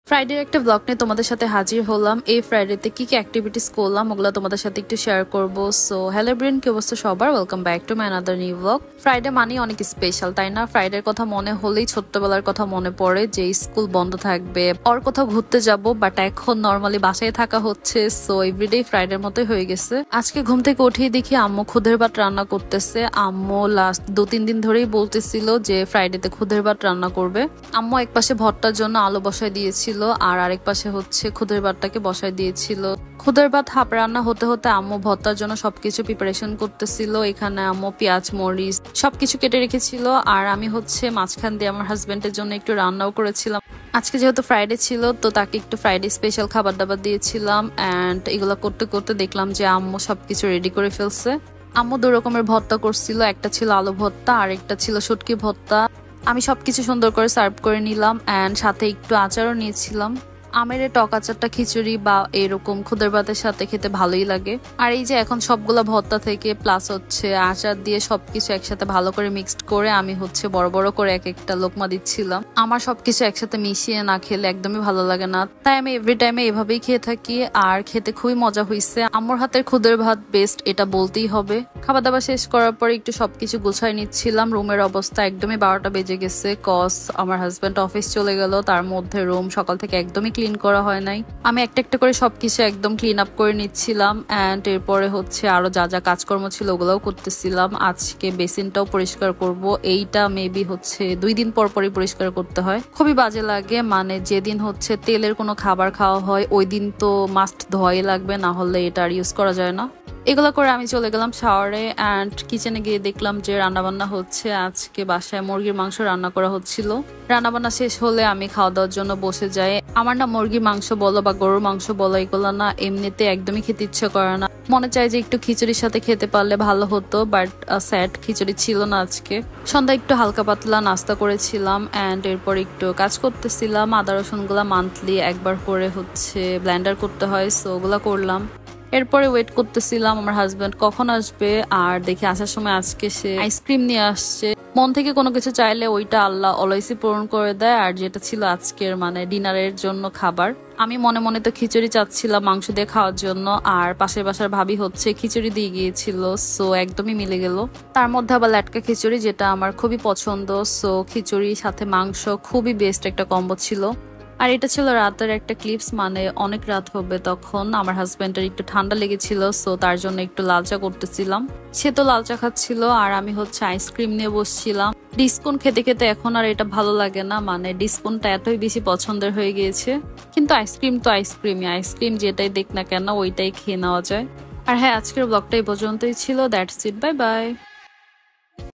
ফ্রাইডের একটা ব্লগ নিয়ে তোমাদের সাথে হাজির হলাম। এই ফ্রাইডেতে কি কি অ্যাক্টিভিটিস করলাম ওগুলো তোমাদের সাথে একটু শেয়ার করব। সো হ্যালো ব্রেন, কি অবস্থা সবার? Welcome back to my another new blog. Friday মানে অনেক স্পেশাল, তাই না? ফ্রাইডের কথা মনে হলেই ছোট্টবেলার কথা মনে পড়ে, যে স্কুল বন্ধ থাকবে, আর কোথাও ঘুরতে যাব, বাট এখন নর্মালি বাসায় থাকা হচ্ছে। সো এভরিডে ফ্রাইডের মতোই হয়ে গেছে। আজকে ঘুম থেকে উঠেই দেখি আম্মু খুদের ভাত রান্না করতেছে। আম্মু লাস্ট 2-3 দিন ধরেই বলতেছিল যে ফ্রাইডেতে খুদের ভাত রান্না করবে। আম্মু এক পাশে ভর্তার জন্য আলু বসায় দিয়েছিল, আর আরেক পাশে হচ্ছে খুদের ভাতটাকে বসায় দিয়েছিল। খুদের ভাত হাফ রান্না হতে হতে আম্মু ভর্তার জন্য সবকিছু প্রিপারেশন করতেছিল। এখানে আম্মু পেঁয়াজ মরিচ সবকিছু কেটে রেখেছিল, আর আমি হচ্ছে মাঝখান দিয়ে আমার হাজবেন্ডের জন্য একটু রান্নাও করেছিলাম। আজকে যেহেতু ফ্রাইডে ছিল, তো তাকে একটু ফ্রাইডে স্পেশাল খাবার দাবার দিয়েছিলাম। অ্যান্ড এগুলো করতে করতে দেখলাম যে আম্মু সবকিছু রেডি করে ফেলছে। আম্মু 2 রকমের ভর্তা করছিল, একটা ছিল আলু ভর্তা আর একটা ছিল শুটকি ভর্তা। আমি সবকিছু সুন্দর করে সার্ভ করে নিলাম, অ্যান্ড সাথে একটু আচারও নিয়েছিলাম। আমের টক আচারটা খিচুড়ি বা এরকম খুদের ভাতের সাথে খেতে ভালোই লাগে। আর এই যে এখন সবগুলা ভর্তা থেকে প্লাস হচ্ছে আচার দিয়ে সবকিছু একসাথে ভালো করে মিক্সড করে আমি হচ্ছে বড় বড় করে এক একটা লোকমা দিচ্ছিলাম। আমার সবকিছু একসাথে মিশিয়ে না খেলে একদমই ভালো লাগে না, তাই আমি এভরি টাইমে এভাবেই খেয়ে থাকি। আর খেতে খুবই মজা হয়েছে। আম্মুর হাতের খুদের ভাত বেস্ট, এটা বলতেই হবে। খাবার দাবার শেষ করার পরে একটু সবকিছু গুছাই নিচ্ছিলাম। রুমের অবস্থা একদমই 12টা বেজে গেছে, কজ আমার হাজবেন্ড অফিস চলে গেল। তার মধ্যে রুম সকাল থেকে একদমই ক্লিন করা হয় নাই। আমি একটা একটা করে সবকিছু একদম ক্লিন আপ করে নিচ্ছিলাম। অ্যান্ড এরপরে হচ্ছে আরো যা যা কাজকর্ম ছিল ওগুলোও করতেছিলাম। আজকে বেসিনটাও পরিষ্কার করব। এইটা মেবি হচ্ছে 2 দিন পর পরই পরিষ্কার করতে হয়। খুবই বাজে লাগে, মানে যেদিন হচ্ছে তেলের কোনো খাবার খাওয়া হয় ওই দিন তো মাস্ট ধোয়াই লাগবে, না হলে এটা আর ইউজ করা যায় না। এগুলো করে আমি চলে গেলাম শাওয়ারে। অ্যান্ড কিচেনে গিয়ে দেখলাম যে রান্নাবান্না হচ্ছে। আজকে বাসায় মুরগির মাংস রান্না করা হচ্ছিল। রান্নাবান্না শেষ হলে আমি খাওয়া দাওয়ার জন্য বসে যাই। আমার না মুরগির মাংস বলো বা গরুর মাংস বলো, এগুলো না এমনিতে একদমই খেতে ইচ্ছে করে না। মনে চায় যে একটু খিচুড়ির সাথে খেতে পারলে ভালো হতো, বাট স্যাড খিচুড়ি ছিল না আজকে। সন্ধ্যায় একটু হালকা পাতলা নাস্তা করেছিলাম, অ্যান্ড এরপর একটু কাজ করতেছিলাম। আদা রসুন গুলা মান্থলি একবার করে হচ্ছে ব্লেন্ডার করতে হয়, সো ওগুলা করলাম। এরপরে ওয়েট করতেছিলাম আমার হাজবেন্ড কখন আসবে। আর দেখি আসার সময় আজকে সে আইসক্রিম নিয়ে আসছে। মন থেকে কোনো কিছু চাইলে ওইটা আল্লাহ অলওয়েজই পূরণ করে দেয়। আর যেটা ছিল আজকের মানে ডিনারের জন্য খাবার, আমি মনে মনে তো খিচুড়ি চাচ্ছিলাম মাংস দিয়ে খাওয়ার জন্য, আর পাশের বাসার ভাবি হচ্ছে খিচুড়ি দিয়ে গিয়েছিল। সো একদমই মিলে গেল। তার মধ্যে আবার ল্যাটকা খিচুড়ি, যেটা আমার খুবই পছন্দ। সো খিচুড়ির সাথে মাংস খুবই বেস্ট একটা কম্বো ছিল। আর এটা ছিল রাতের একটা ক্লিপস, মানে অনেক রাত হবে তখন। আমার হাজবেন্ডের একটু ঠান্ডা লেগেছিল, সো তার জন্য একটু লাল চা করতেছিলাম। সে তো লাল চা খাচ্ছিল, আর আমি হচ্ছে আইসক্রিম নিয়ে বসছিলাম। ডিস্কুন খেতে খেতে এখন আর এটা ভালো লাগে না, মানে ডিস্কুনটা এতই বেশি পছন্দের হয়ে গিয়েছে। কিন্তু আইসক্রিম তো আইসক্রিমই, আইসক্রিম যেটাই দেখ না কেন ওইটাই খেয়ে নেওয়া যায়। আর হ্যাঁ, আজকের ব্লগটা এই পর্যন্তই ছিল। That's it, bye bye.